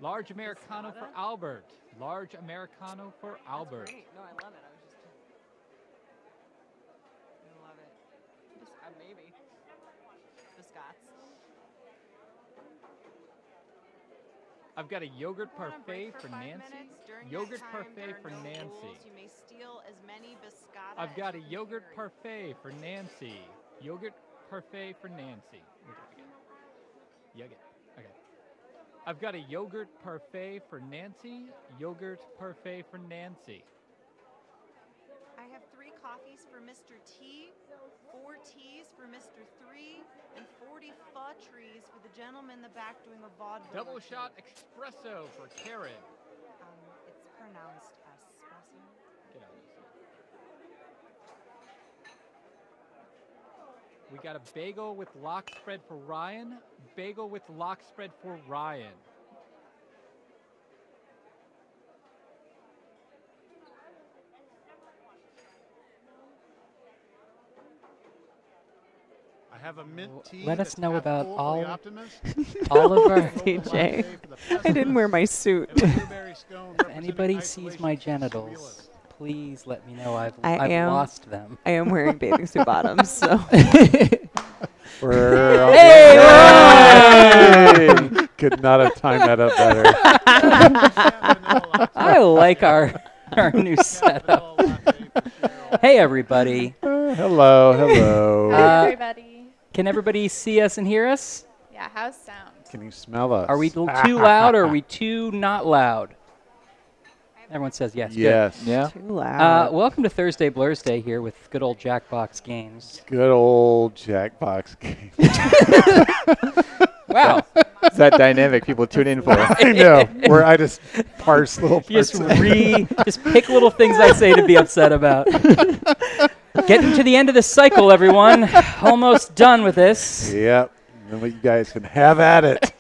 Large Americano for Albert. Large Americano for Albert. That's great. No, I love it. I love it. Just, maybe. The Scots. I've got a yogurt parfait for Nancy. Yogurt parfait for Nancy. You may steal as many biscotta. I've got a yogurt parfait for Nancy. Yogurt parfait for Nancy. Yogurt. Okay. I've got a yogurt parfait for Nancy. Yogurt parfait for Nancy. I have 3 coffees for Mr. T, 4 teas for Mr. 3, and 40 pho trees for the gentleman in the back doing a vaudeville. Double shot espresso for Karen. It's pronounced espresso. Get out of this. We got a bagel with lock spread for Ryan. Bagel with lock spread for Ryan. I have a mint tea. Let us know about all of our DJ. I didn't wear my suit. If anybody sees my genitals, please let me know. I've lost them. I am wearing bathing suit bottoms, so. Hey! Could not have timed that up better. I like our new setup. Hey, everybody. Hello, hello. Hi, everybody. Can everybody see us and hear us? Yeah, how's sound? Can you smell us? Are we too loud or are we too not loud? Everyone says yes. Yes. Good. Yeah. Too loud. Welcome to Thursday Blursday here with good old Jackbox games. Good old Jackbox game. Wow. It's that dynamic people tune in for. I know. Where I just parse little parts. Just pick little things I say to be upset about. Getting to the end of the cycle, everyone. Almost done with this. Yep. And you guys can have at it.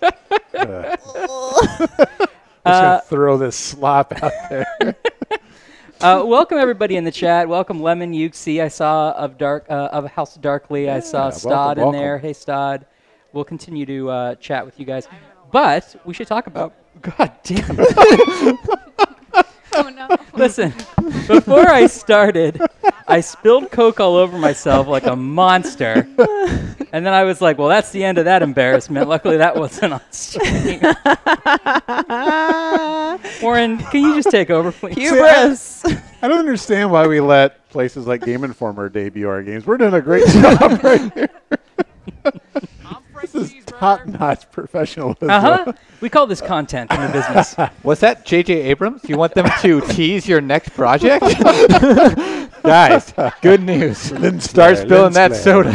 Just gonna throw this slop out there. Welcome everybody in the chat. Welcome Lemon Yuxi. I saw of House Darkly. I saw Stod in there. Hey Stod. We'll continue to chat with you guys, but we should talk about. God damn it! Oh no! Listen, before I started, I spilled Coke all over myself like a monster, and then I was like, "Well, that's the end of that embarrassment." Luckily, that wasn't on stream. Warren, can you just take over, please? Hubris. I don't understand why we let places like Game Informer debut our games. We're doing a great job right here. This is top-notch professionalism. We call this content in the business. Was that J.J. Abrams? You want them to tease your next project? Guys, good news. Start spilling that soda.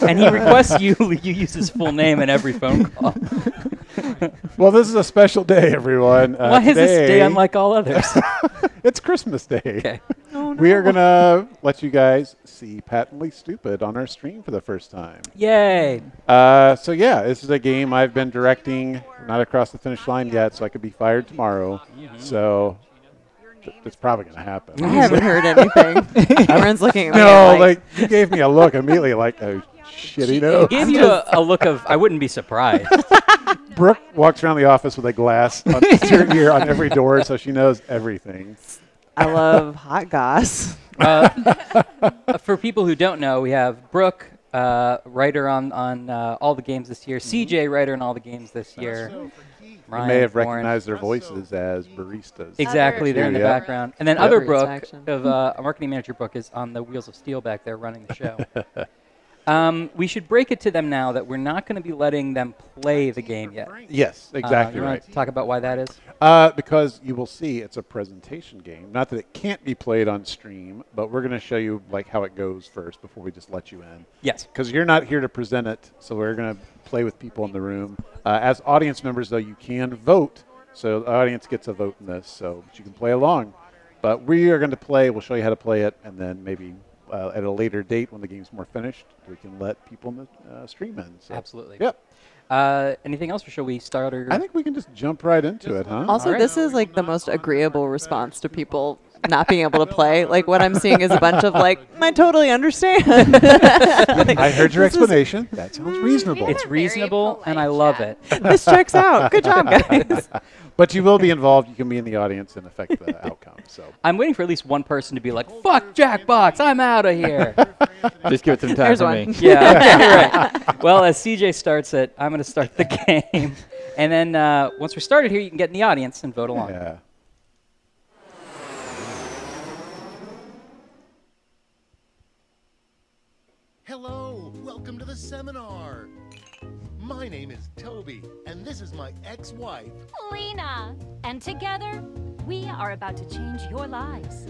And he requests you use his full name in every phone call. Well, this is a special day, everyone. Why is this day unlike all others? It's Christmas Day. Okay. Oh, no. We are going to let you guys see Patently Stupid on our stream for the first time. Yay. So, yeah, this is a game I've been directing. Not across the finish line yet, so I could be fired tomorrow. So it's probably going to happen. I haven't heard anything. Everyone's looking at me. No, like, you gave me a look immediately like, oh, shit, he knows. It gave you a look of, I wouldn't be surprised. Brooke walks around the office with a glass on her ear on every door, so she knows everything. I love hot goss. For people who don't know, we have Brooke, writer on all the games this year. CJ, writer on all the games this year. Ryan, may have Warren. recognized their voices as baristas. Exactly, they're in the Yeah. background. And then Yep. other Great Brooke, section. of a marketing manager Brooke, is on the Wheels of Steel back there running the show. We should break it to them now that we're not going to be letting them play the game yet. Yes, exactly You right. want to talk about why that is? Because you will see it's a presentation game. Not that it can't be played on stream, but we're going to show you like how it goes first before we just let you in. Yes. Because you're not here to present it, so we're going to play with people in the room. As audience members, though, you can vote. So the audience gets a vote in this, so but you can play along. But we are going to play. We'll show you how to play it, and then maybe at a later date when the game's more finished, we can let people in the stream in. So. Absolutely. Yep. Anything else, or shall we start? I think we can just jump right into it, huh? Also, All right. this is like the most agreeable response to people not being able to play. Like what I'm seeing is a bunch of like, I totally understand. Like, I heard your this is- explanation. That sounds reasonable. It's Very reasonable, and I polite love chat. it. This checks out. Good job, guys. But you will be involved. You can be in the audience and affect the outcome. So I'm waiting for at least one person to be like, "Fuck Jackbox, I'm out of here." Just give it some time There's for one. me. Yeah, right. Well, as CJ starts it, I'm going to start the game, and then once we're started here, you can get in the audience and vote along. yeah. Hello, welcome to the seminar. My name is Toby, and this is my ex-wife. Lena. And together, we are about to change your lives.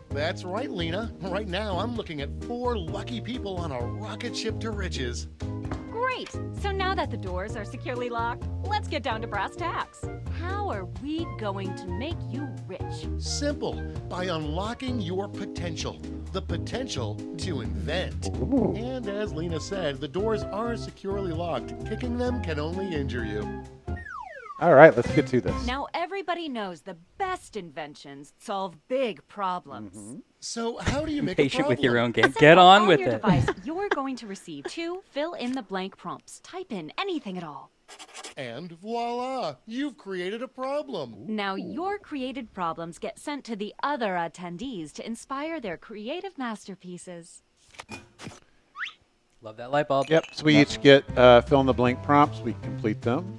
That's right, Lena. Right now, I'm looking at 4 lucky people on a rocket ship to riches. Great. So now that the doors are securely locked, let's get down to brass tacks. How are we going to make you rich? Simple, by unlocking your potential. The potential to invent. And as Lena said, the doors are securely locked. Kicking them can only injure you. All right, let's get to this. Now everybody knows the best inventions solve big problems. So how do you make Patient a problem? with your own game. Simple. Get on with your it. device, you're going to receive 2 fill-in-the-blank prompts. Type in anything at all. And voila, you've created a problem. Now your created problems get sent to the other attendees to inspire their creative masterpieces. Love that light bulb. Yep. So we each get fill in the blank prompts. We complete them.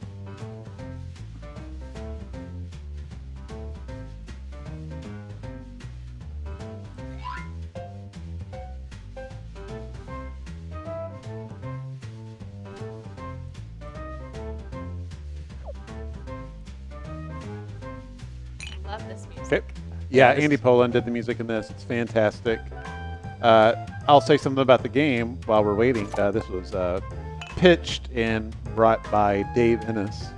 Love this music. Okay. Yeah, Andy Poland did the music in this. It's fantastic. I'll say something about the game while we're waiting. This was pitched and brought by Dave Ennis,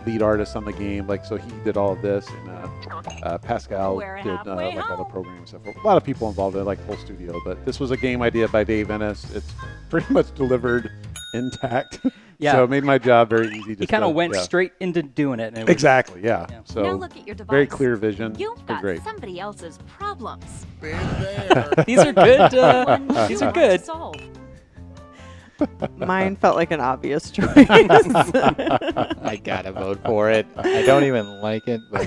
lead artist on the game. Like, so he did all of this, and Pascal We're did halfway like all the home. programming stuff. A lot of people involved in it, like the whole studio. But this was a game idea by Dave Ennis. It's pretty much delivered intact. Yeah. So it made my job very easy. He just kind of to- went yeah. straight into doing it. And it was, Exactly. Yeah. Yeah. So Now look at your device. very clear vision. You've It's got great. somebody else's problems. Been there. These are good. One These you are want good. to solve. Mine felt like an obvious choice. I gotta vote for it. I don't even like it, but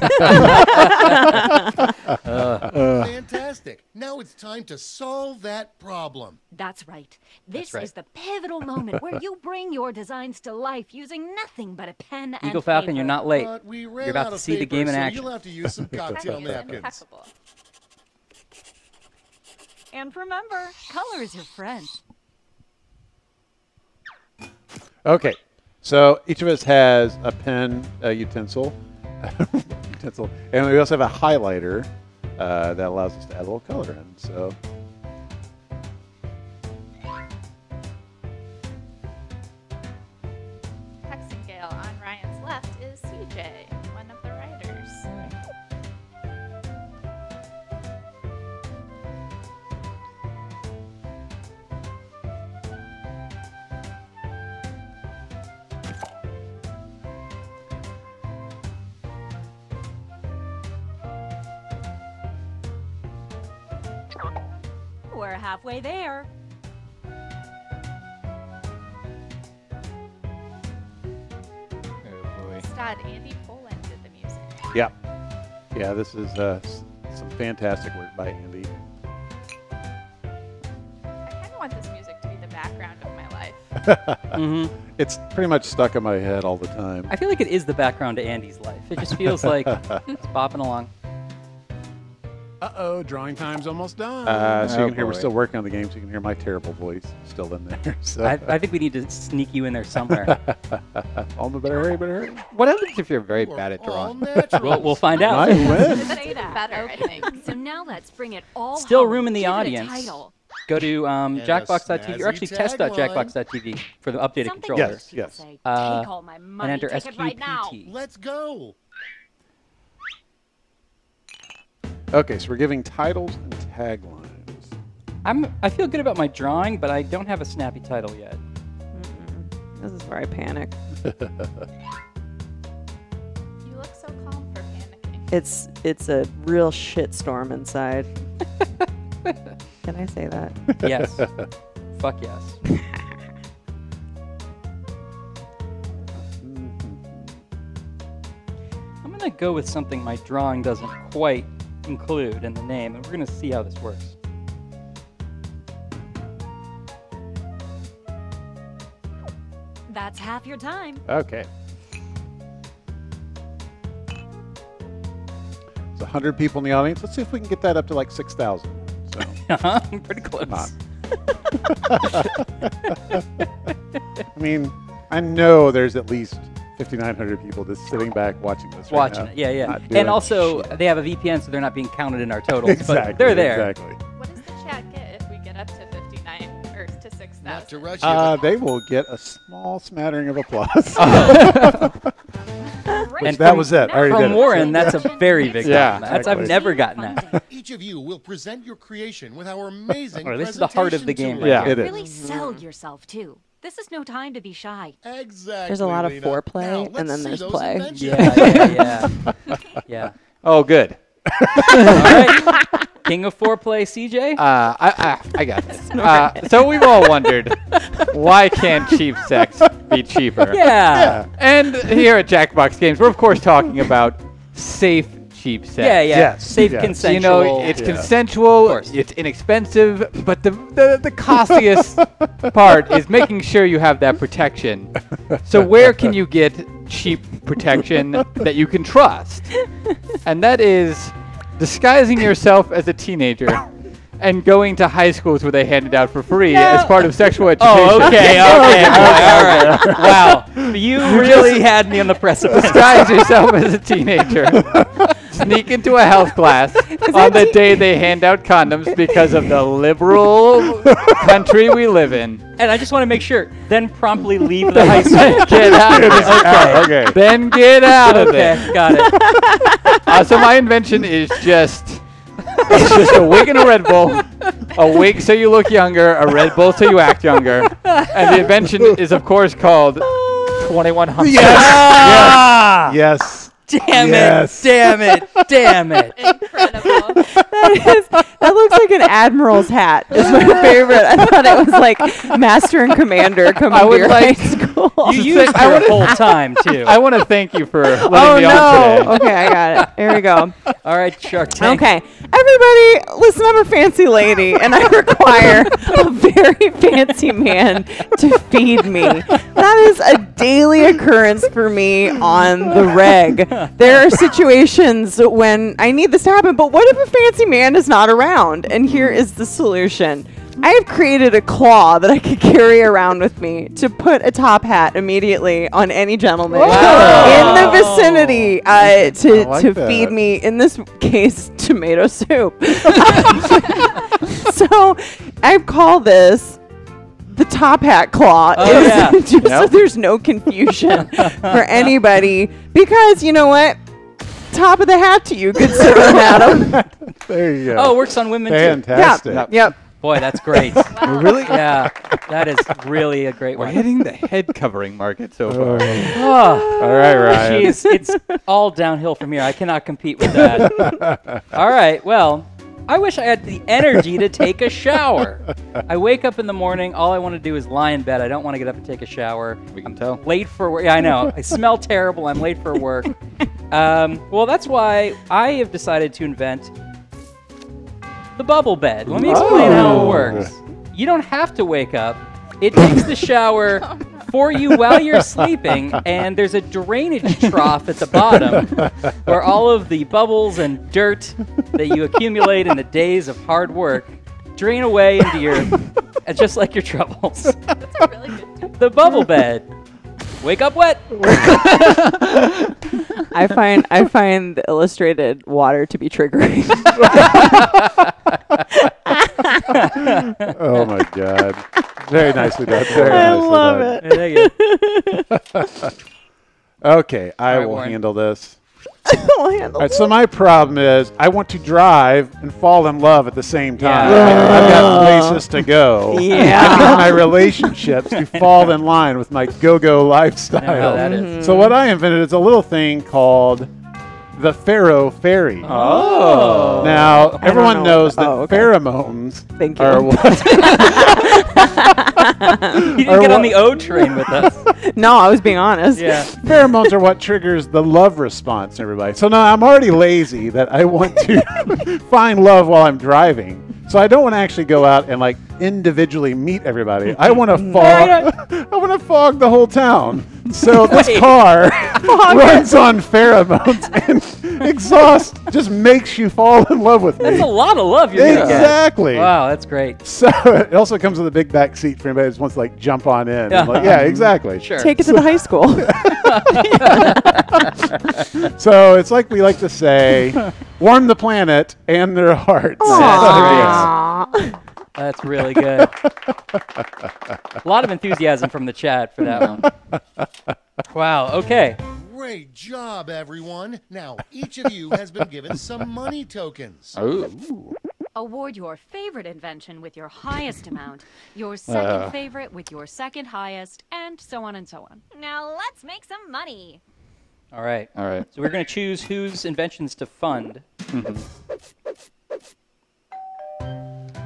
Fantastic. Now it's time to solve that problem. That's right. This right. is the pivotal moment where you bring your designs to life using nothing but a pen and Eagle Falcon, paper. you're not late. But we ran You're about out to of see the paper, game in so action. you'll have to use some cocktail It's napkins. impeccable. And remember, color is your friend. Okay, so each of us has a pen utensil, and we also have a highlighter that allows us to add a little color in. So, Hexingale on Ryan's left is CJ, one of the writers. We're halfway there. oh boy. Stad, Andy Poland did the music. yeah, this is some fantastic work by Andy. I kind of want this music to be the background of my life. It's pretty much stuck in my head all the time. I feel like it is the background to Andy's life. It just feels like it's bopping along. Uh-oh, drawing time's almost done. So you can hear we're still working on the game, so you can hear my terrible voice still in there. So. I think we need to sneak you in there somewhere. Better hurry. What happens if you're very bad at drawing? We'll find out. I win. Say that. Better, I think. So now let's bring it all Still home. room in the Give it a audience. title. Go to Jackbox.tv, or snazzy actually test.jackbox.tv for the updated Something controller. Yes, yes. Say, take Uh, all my money. And enter Take it right now. SQPT. Let's go. Okay, so we're giving titles and taglines. I feel good about my drawing, but I don't have a snappy title yet. This is where I panic. You look so calm for panicking. It's a real shitstorm inside. Can I say that? Yes. Fuck yes. I'm going to go with something my drawing doesn't quite include in the name, and we're going to see how this works. That's half your time. Okay. It's 100 people in the audience. Let's see if we can get that up to like 6,000. So. Pretty close. Not. I mean, I know there's at least 5,900 people just sitting back watching this. Watching right it, yeah. Not doing And also, shit. they have a VPN, so they're not being counted in our totals. Exactly. But they're there. Exactly. What does the chat get if we get up to 59 or to 6,000? Not to rush you, but They will get a small smattering of applause. Great. That was it. I already did From it. Warren, that's a very big Yeah, compliment. That's I've exactly. never gotten that. each of you will present your creation with our amazing Well, this is the heart of the presentation game tool. right Yeah, it is. Really sell yourself too. This is no time to be shy. Exactly. There's a lot of Lena. foreplay, Now, and let's then see there's those play. inventions. Yeah. Oh, good. All right. King of foreplay, CJ? I got this. So we've all wondered, why can't cheap sex be cheaper? Yeah. And here at Jackbox Games, we're of course talking about safe cheap sex. Yeah. Yes, Safe, yes. consensual. You know, it's Yeah. consensual, course. it's inexpensive, but the costliest part is making sure you have that protection. So where can you get cheap protection that you can trust? And that is disguising yourself as a teenager and going to high schools where they hand it out for free as part of sexual education. Oh, okay. All right. Wow. You really had me on the precipice. Disguise yourself as a teenager. Sneak into a health class on the day they hand out condoms because of the liberal country we live in. And I just want to make sure, then promptly leave the high school. Get out of there. Okay. Then get out of there. Okay, got it. So my invention is just a wig and a Red Bull. A wig so you look younger, a Red Bull so you act younger. And the invention is, of course, called 21 Hump. Yes. Damn Yes. it. Damn it. Damn it. Incredible. That looks like an admiral's hat. Is my favorite. I thought it was like master and commander coming I to would your like- high school. You used her whole time, too. I want to thank you for letting Oh me on no! today. Okay, I got it. Here we go. All right, Shark Tank. Okay, everybody, listen. I'm a fancy lady, and I require a very fancy man to feed me. That is a daily occurrence for me on the reg. There are situations when I need this to happen, but what if a fancy man is not around? And here is the solution. I have created a claw that I could carry around with me to put a top hat immediately on any gentleman in the vicinity to like feed that. me, in this case, tomato soup. So I call this the top hat claw. Oh, yeah. Just so there's no confusion for anybody, because you know what? Top of the hat to you, good sir, madam. There you go. Oh, it works on women, too. Fantastic. Yep. Boy, that's great. Really? Yeah, that is really a great We're one. hitting the head covering market so far. Oh, All right, Ryan. jeez, it's all downhill from here. I cannot compete with that. All right, well, I wish I had the energy to take a shower. I wake up in the morning, all I want to do is lie in bed. I don't want to get up and take a shower. We can tell. Late for work. Yeah, I know. I smell terrible. I'm late for work. Well, that's why I have decided to invent the bubble bed. Let me explain how it works. You don't have to wake up It takes the shower for you while you're sleeping, and there's a drainage trough at the bottom where all of the bubbles and dirt that you accumulate in the days of hard work drain away into your, just like your troubles. That's a really good tip. The bubble bed. Wake up wet. I find the illustrated water to be triggering. Oh my God. Very nicely done. Very I nicely love done. it. Okay, I All right, will Warren. handle this. I'll handle All right, so my problem is I want to drive and fall in love at the same time. Yeah. I've got places to go. Yeah. I need my relationships to fall in line with my go-go lifestyle. I know how that is. So what I invented is a little thing called the Pharaoh Fairy. Oh. Now, everyone know knows what that okay. pheromones Thank you. are what You didn't get on the O train with us. No, I was being honest. Yeah. pheromones are what triggers the love response in everybody. So now I'm already lazy that I want to find love while I'm driving. So I don't want to actually go out and like individually meet everybody. I want to fog. I want to fog the whole town. So this car runs on pheromones and exhaust just makes you fall in love with me. That's a lot of love you're gonna get. Exactly. Wow, that's great. So it also comes with a big back seat for anybody that wants to like jump on in. I'm like, yeah, exactly. Sure. Take it to the high school. So it's like we like to say, warm the planet and their hearts. Aww. That's really good. A lot of enthusiasm from the chat for that one. Wow, okay. Great job, everyone. Now, each of you has been given some money tokens. Ooh. Award your favorite invention with your highest amount, your second favorite with your second highest, and so on and so on. Now let's make some money. All right. All right. So we're going to choose whose inventions to fund.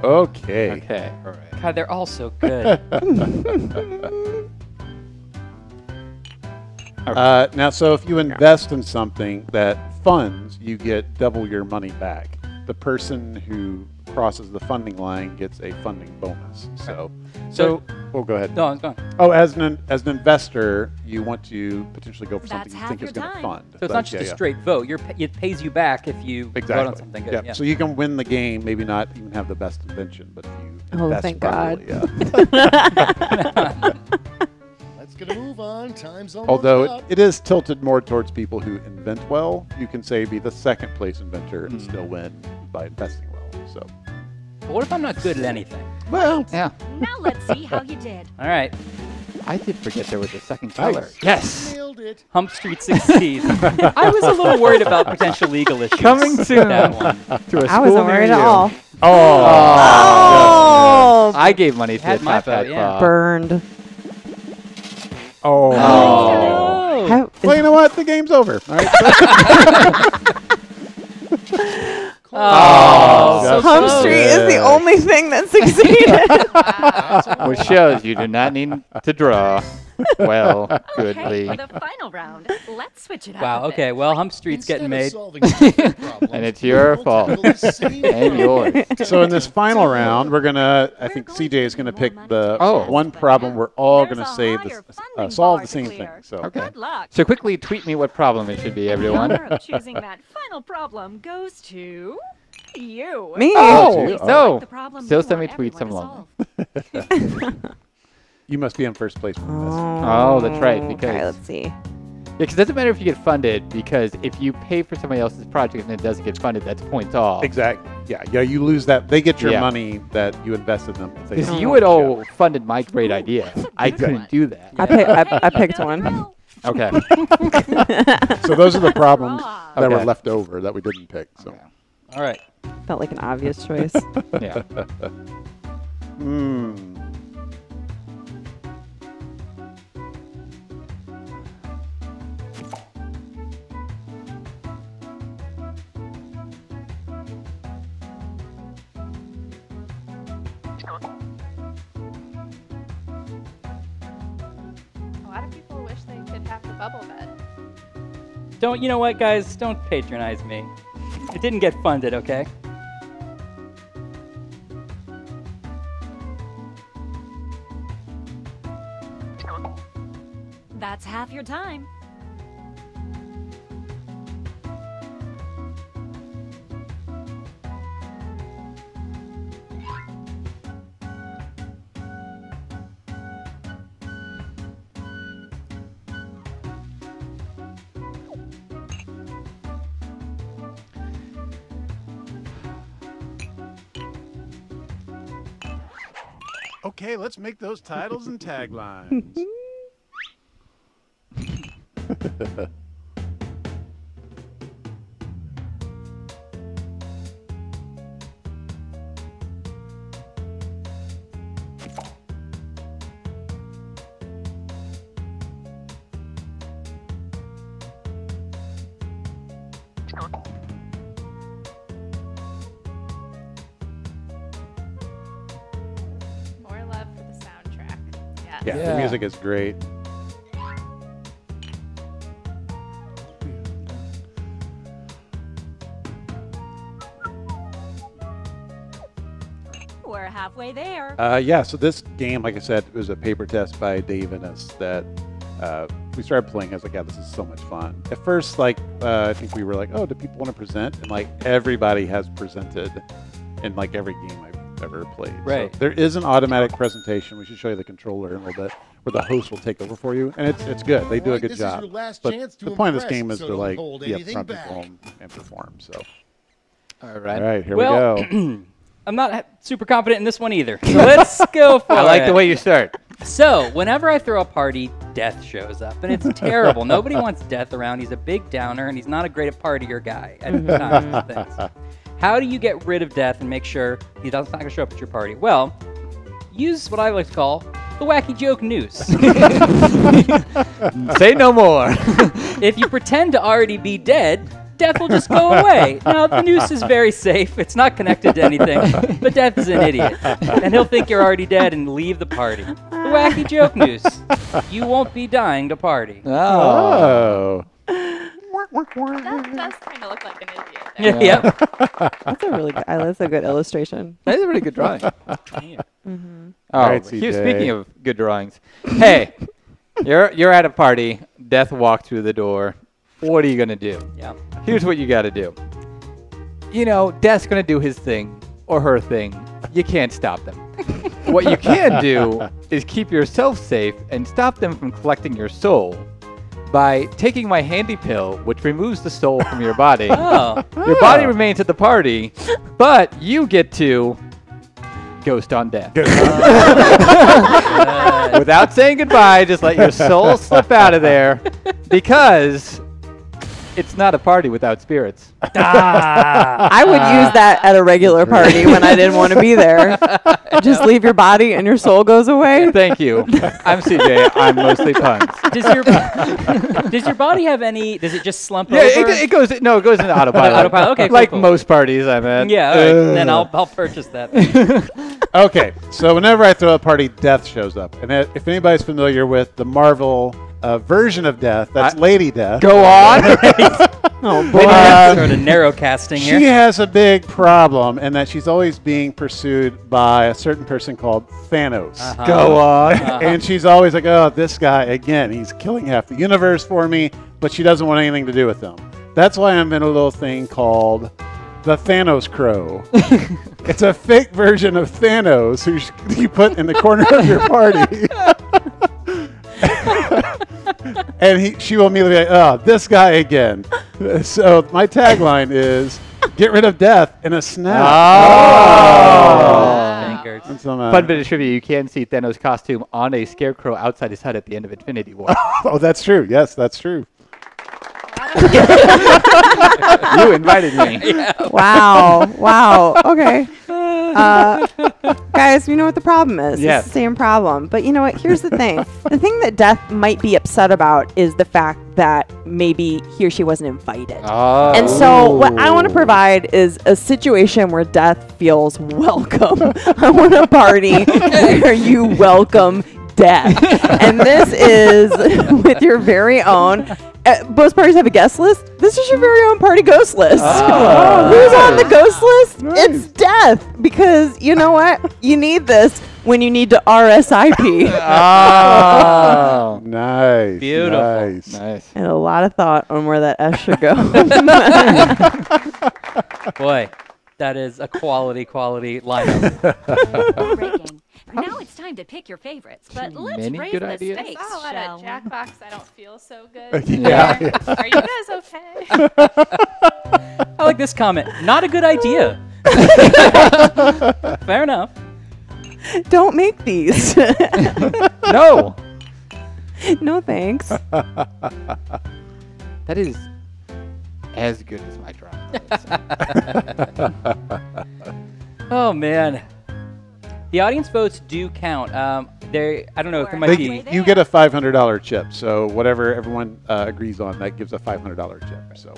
Okay. Okay. All right. God, they're all so good. Now, so if you invest in something that funds, you get double your money back. The person who crosses the funding line gets a funding bonus. So, oh, go ahead. No, it's gone. Oh, as an investor, you want to potentially go for That's something you half think is your going to time. fund. So it's not just a straight vote. It pays you back if you vote Exactly. on something good. Yeah. Yeah. So you can win the game, maybe not even have the best invention, but if you Oh, invest thank properly, God. yeah. Let's get a move on. Time's almost Although up. it is tilted more towards people who invent well, you can say be the second place inventor and still win by investing well. So, But what if I'm not good at anything? well, Yeah. Now let's see how you did. All right. I did forget there was a second color. Nice. Yes. Nailed it. Hump Street succeeds. I was a little worried about potential legal issues. Coming with soon. that one. To a I wasn't school near worried at you. all. Oh, I gave money to Had the my Top vote, Hat yeah. Club. burned. oh. Oh. How- Well, you know what? The game's over. All right. Oh, so Hump close. Street is the only thing that succeeded. Which shows you do not need to draw. Well, Okay, goodly. for the final round, let's switch it up. Wow, a bit. okay. Well, Hump Street's getting Instead made. of solving stupid problems, And it's your we'll fault. tackle the same And problem. yours. So in this final round, we're gonna. I think CJ is gonna pick the Oh. one problem we're all There's gonna a say higher this, funding solve bar the to same clear. thing. So Okay. Good luck. So quickly tweet me what problem it should be, The everyone. honor of choosing that final problem goes to you. Me. Oh, Please no. select the problem Still you send me want tweets everyone some to long. solve. you must be in first place. For this. Oh, that's right, Okay, because- let's see. Yeah, because it doesn't matter if you get funded, because if you pay for somebody else's project and it doesn't get funded, that's points off. Exactly. Yeah. You lose that. They get your Yeah. money that you invested in them. If they Because don't. you had all funded my great idea. I couldn't do that. I Hey, picked you know one. the drill. Okay. So those are the problems Draw. that were Okay. left over that we didn't pick. So. All right. Felt like an obvious choice. Yeah. Hmm. A lot of people wish they could have the bubble bed. You know what, guys? Don't patronize me. It didn't get funded, okay? half your time. Okay, let's make those titles and taglines. More love for the soundtrack. Yes. Yeah, the music is great. We're halfway there. Yeah, so this game, like I said, was a paper test by Dave and us that we started playing. I was like, yeah, this is so much fun. At first, like, I think we were like, oh, do people want to present? And like everybody has presented in like every game I've ever played. Right. So there is an automatic presentation. We should show you the controller in a little bit, where the host will take over for you, and it's good. They do a good This job. is your last But chance to the point of this impress, game is so to don't like hold yeah, anything front people back. home and perform. So All right. all right, here Well, we go. I'm not super confident in this one either. So let's go for it. I like the way you start. So, whenever I throw a party, Death shows up, and it's terrible. Nobody wants Death around. He's a big downer, and he's not a great partier guy at times and things. How do you get rid of Death and make sure he's not going to show up at your party? Well, use what I like to call the wacky joke noose. Say no more. If you pretend to already be dead, Death will just go away. Now, the noose is very safe. It's not connected to anything, but Death is an idiot. And he'll think you're already dead and leave the party. The wacky joke noose. You won't be dying to party. Oh. That does kind of look like an idiot. There. Yeah. That's a really good, that's a good illustration. That is a pretty good drawing. Mm-hmm. Oh, All right, here's- CJ. speaking of good drawings. Hey, you're at a party. Death walked through the door. What are you gonna do? Yeah. Here's what you got to do. You know, Death's gonna do his thing or her thing. You can't stop them. What you can do is keep yourself safe and stop them from collecting your soul by taking my handy pill, which removes the soul from your body. Oh. Your body remains at the party, but you get to ghost on Death. Without saying goodbye, just let your soul slip out of there because it's not a party without spirits. I would use that at a regular party when I didn't want to be there. Just leave your body and your soul goes away. Thank you. I'm CJ. I'm mostly puns. Does your body have any? Does it just slump Yeah, over? it goes into autopilot. Autopilot, okay, cool, like cool. most parties I'm at. Yeah, all right. Then I'll purchase that. Okay, so whenever I throw a party, Death shows up. And if anybody's familiar with the Marvel version of Death, that's Lady Death. Go on. Oh, Maybe boy. that's sort of narrow casting here. She has a big problem in that she's always being pursued by a certain person called Thanos. Uh-huh. Go on. And she's always like, oh, this guy, again, he's killing half the universe for me, but she doesn't want anything to do with him. That's why I'm in a little thing called the Thanos Crow. It's a fake version of Thanos who you put in the corner of your party. And she will immediately be like, oh, this guy again. So my tagline is, get rid of death in a snap. Fingers. And so, Fun bit of trivia: you can see Thanos' costume on a scarecrow outside his hut at the end of Infinity War. oh, that's true. Yes, that's true. You invited me. Wow. Wow. Okay. Guys, you know what the problem is. Yes. It's the same problem. But you know what? Here's the thing. The thing that Death might be upset about is the fact that maybe he or she wasn't invited. Oh. And so what I want to provide is a situation where Death feels welcome. I want a party where you welcome Death. And this is with your very own. Most parties have a guest list. This is your very own party ghost list. Oh. Who's on the ghost list? Nice. It's Death. Because you know what? You need this when you need to RSIP. Oh, Nice. Beautiful. nice. And a lot of thought on where that S should go. Boy, that is a quality lineup. Great game. Now it's time to pick your favorites, but let's many raise good the ideas. stakes, Oh, at shall a we? Jackbox, I don't feel so good. Yeah. Are you guys okay? I like this comment. Not a good idea. Fair enough. Don't make these. No. No thanks. That is as good as my drop. Oh, man. The audience votes do count. I don't know if there might They- be. You get a $500 chip, so whatever everyone agrees on, that gives a $500 chip. So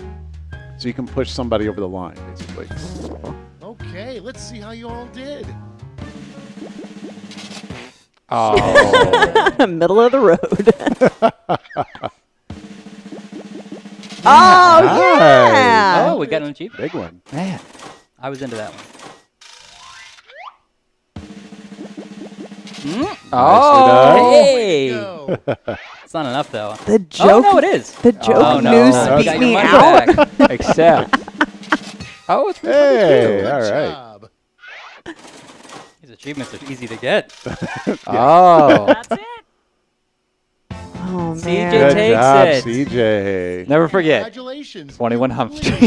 you can push somebody over the line, basically. Okay, let's see how you all did. Oh. Middle of the road. Oh, Nice. yeah. Oh, we got an achievement. Big one. Man. I was into that one. Oh. Hey! Go. It's not enough, though. The joke. Oh, no, it is. The joke Oh, no. news You beat got your me money out. back. Except. Oh, it's Hey, Good all right. job. These achievements are easy to get. Oh. That's it. Oh, CJ man. Good takes job, it. CJ. Never forget. Congratulations. 21 You humps. win.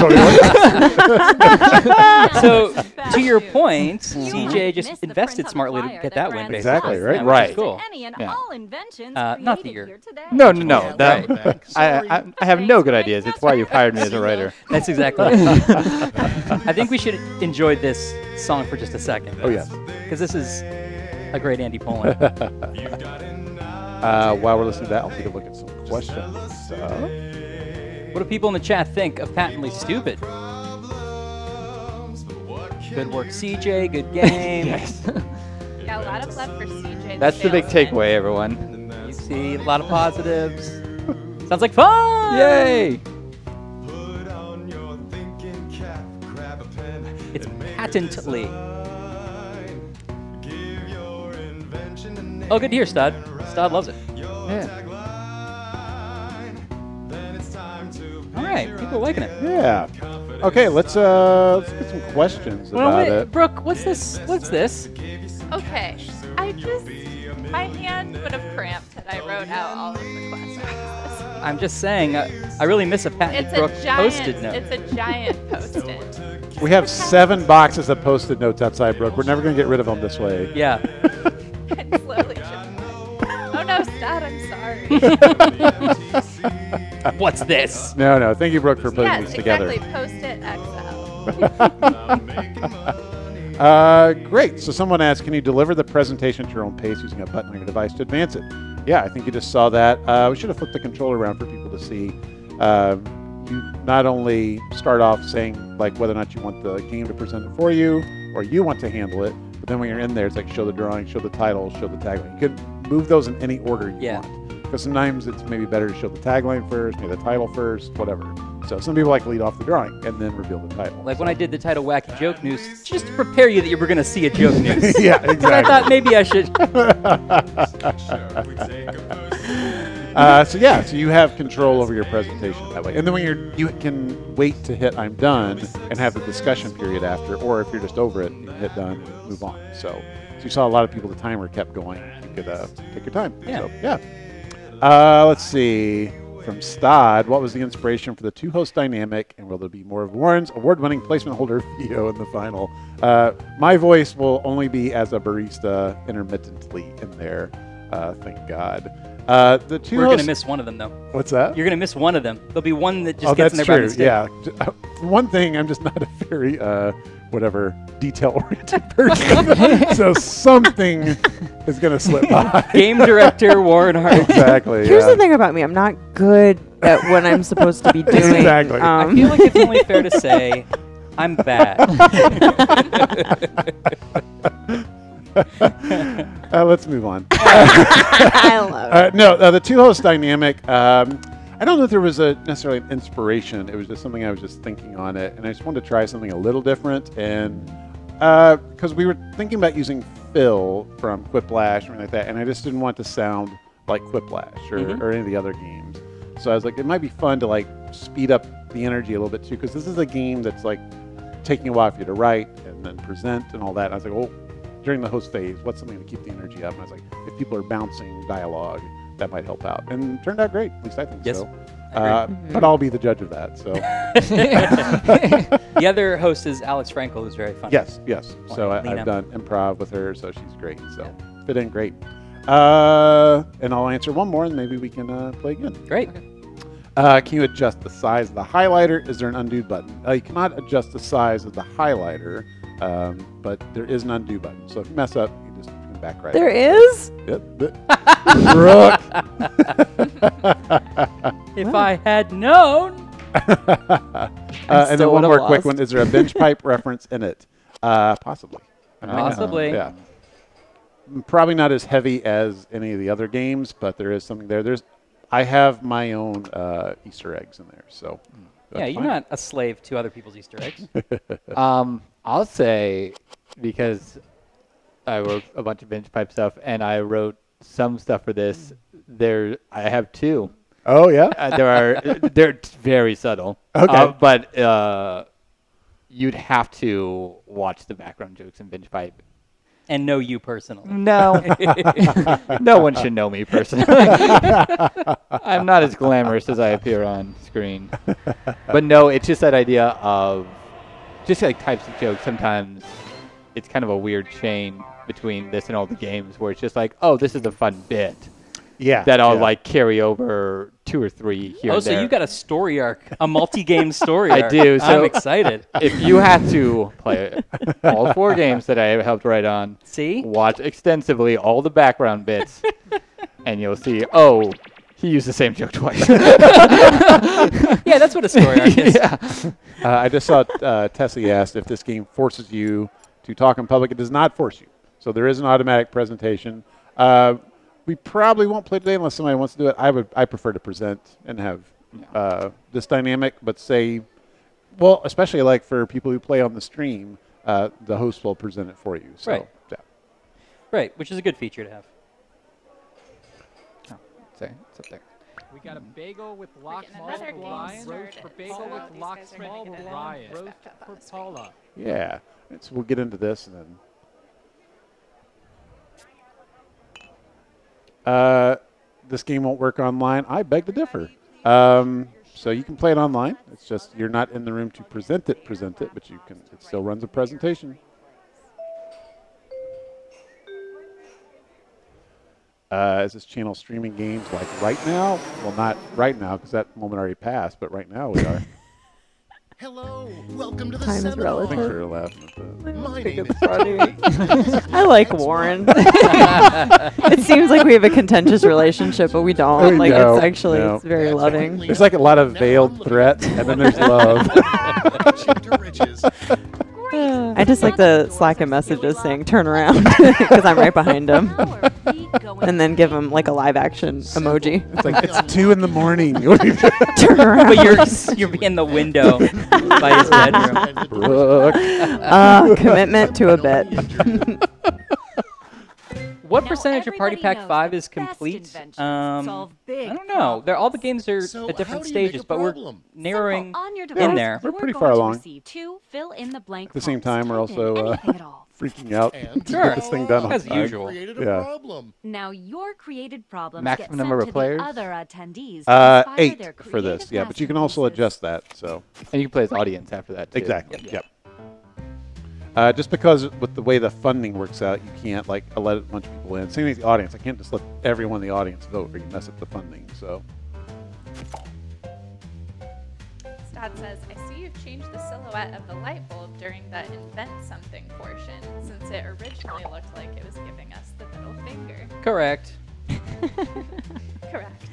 So, Back to your you. point, You CJ just missed the invested print on the smartly to flyer get that that win. Brandon Exactly, sent. right? That Right. was Cool. to Any and Yeah. all inventions Not the created year. here today. No. Yeah, That, right back. I have no good ideas. It's why you've hired me as a writer. That's exactly right. I think we should enjoy this song for just a second. Oh, yes. Because this is a great Andy Poland. While we're listening to that, I'll take a look at some questions. What do people in the chat think of Patently Stupid? Good work, CJ. Good game. Yes. Yeah, a lot of love for CJ. That's the big salesman. takeaway, everyone. You see a lot of positives. Sounds like fun! Yay! It's patently. Oh, good to hear, Stod. Stod loves it. Yeah. All right, people are liking it. Yeah. Okay, let's get some questions Well, about wait, it. Brooke, what's this? What's this? Okay, my hand would have cramped had I wrote out all of the questions. I'm just saying, I really miss a patent It's Brooke a giant. Post-it note. It's a giant post-it. We have 7 boxes of Post-it notes outside, Brooke. We're never going to get rid of them this way. Yeah. I'm slowly chipping. Oh no, Stott, I'm sorry. What's this? No. Thank you, Brooke, for putting Yes, these together. exactly. Post-it XL. Great. So someone asked, can you deliver the presentation at your own pace using a button on your device to advance it? Yeah, I think you just saw that. We should have flipped the controller around for people to see. You not only start off saying like whether or not you want the game to present it for you or you want to handle it, but then when you're in there, it's like show the drawing, show the title, show the tagline. You could move those in any order you want. Because sometimes it's maybe better to show the tagline first, maybe the title first, whatever. So some people like to lead off the drawing and then reveal the title. Like when I did the title Wacky Joke News, just to prepare you that you were going to see a joke news. Yeah, But I exactly. thought maybe I should. So you have control over your presentation that way. And then when you can wait to hit I'm done and have the discussion period after, or if you're just over it, you can hit done and move on. So you saw a lot of people, the timer kept going. You could take your time. Yeah. So, yeah. Let's see. From Stod, what was the inspiration for the 2-host dynamic, and will there be more of Warren's award-winning placement holder Theo in the final? My voice will only be as a barista intermittently in there. Thank God. The 2 We're going to hosts- miss one of them, though. What's that? You're going to miss one of them. There'll be one that just Oh, gets in that's there by true. mistake. Yeah. One thing, I'm just not a very detail-oriented person. So something is going to slip by. Game director Warren Hart. Exactly. Here's yeah. the thing about me. I'm not good at what I'm supposed to be doing. Exactly. I feel like it's only fair to say I'm bad. Let's move on. I love it. No, the 2-host dynamic. I don't know if there was necessarily an inspiration. It was just something I was just thinking on it, and I just wanted to try something a little different. And because we were thinking about using Phil from Quiplash or anything like that, and I just didn't want to sound like Quiplash or any of the other games. So I was like, it might be fun to like speed up the energy a little bit too, because this is a game that's like taking a while for you to write and then present and all that. And I was like, well, during the host phase, what's something to keep the energy up? And I was like, if people are bouncing dialogue, that might help out. And it turned out great, at least I think so. But I'll be the judge of that. So the other host is Alex Frankel, who's very funny. Yes. So I've done improv with her, so she's great. So fit in great. And I'll answer one more, and maybe we can play again. Great. Can you adjust the size of the highlighter? Is there an undo button? You cannot adjust the size of the highlighter, but there is an undo button. So if you mess up, you just come back right. There is? Yep. Brooke. If I had known. And then one more quick one. Is there a bench pipe reference in it? Possibly. Possibly. Yeah. Probably not as heavy as any of the other games, but there is something there. I have my own Easter eggs in there, so. Yeah, you're not a slave to other people's Easter eggs. I'll say, because I wrote a bunch of bench pipe stuff, and I wrote some stuff for this. I have two. Oh yeah. They're very subtle. Okay. But you'd have to watch the background jokes in bench pipe. And know you personally. No. No one should know me personally. I'm not as glamorous as I appear on screen. But no, it's just that idea of just like types of jokes. Sometimes it's kind of a weird chain between this and all the games where it's just like, oh, this is a fun bit. Yeah. That I'll like carry over 2 or 3 here. Oh, so you got a story arc, a multi-game story arc. I do. So I'm excited. If you had to play all 4 games that I helped write on, watch extensively all the background bits, and you'll see, oh, he used the same joke twice. Yeah, that's what a story arc is. Yeah. I just saw Tessie asked if this game forces you to talk in public. It does not force you. So there is an automatic presentation. We probably won't play today unless somebody wants to do it. I prefer to present and have this dynamic, but well, especially like for people who play on the stream, the host will present it for you. So, right. Yeah. Right, which is a good feature to have. Oh, sorry, it's up there. We got a bagel with lox small another Brian, game roast for bagel started. with These lox guys are small making it Brian, up. roast for Paula. Yeah. So we'll get into this and then. This game won't work online. I beg to differ. So you can play it online. It's just you're not in the room to present it, but you can. It still runs a presentation. Is this channel streaming games like right now? Well, not right now because that moment already passed, but right now we are. Hello, welcome to the Time is seminar. Thanks relative. for laughing at that. My name is I like Warren. It seems like we have a contentious relationship, but we don't. Like No, it's actually no. it's very loving. There's like a lot of veiled threat, and then there's love. to riches. I just like the Slack and messages saying "turn around" because I'm right behind him, and then give him like a live action emoji. It's like it's 2 in the morning. What are you doing? Turn around. But you're in the window by his bedroom. Look. Commitment to a bit. What Now percentage of Party everybody Pack knows 5 the is best complete? inventions I solve big don't know. All the games are So at different how do you make stages, a but we're problem? narrowing On your in device, there. We're you're pretty going far to along. receive 2 fill-in-the-blank At the same prompts. time, we're Type in also anything at all. freaking out And to Sure. get this thing done on As time. usual. Created a Yeah. problem. Now your created problems Maximum get number sent of to players? the other attendees. to inspire 8 their for this, creative yeah, but you can also masterpieces. adjust that. So And you can play as audience after that, too. exactly, yep. Just because with the way the funding works out, you can't like let a bunch of people in. Same with the audience. I can't just let everyone in the audience vote, or you mess up the funding. So Stod says, I see you've changed the silhouette of the light bulb during the invent something portion, since it originally looked like it was giving us the middle finger. Correct. Correct.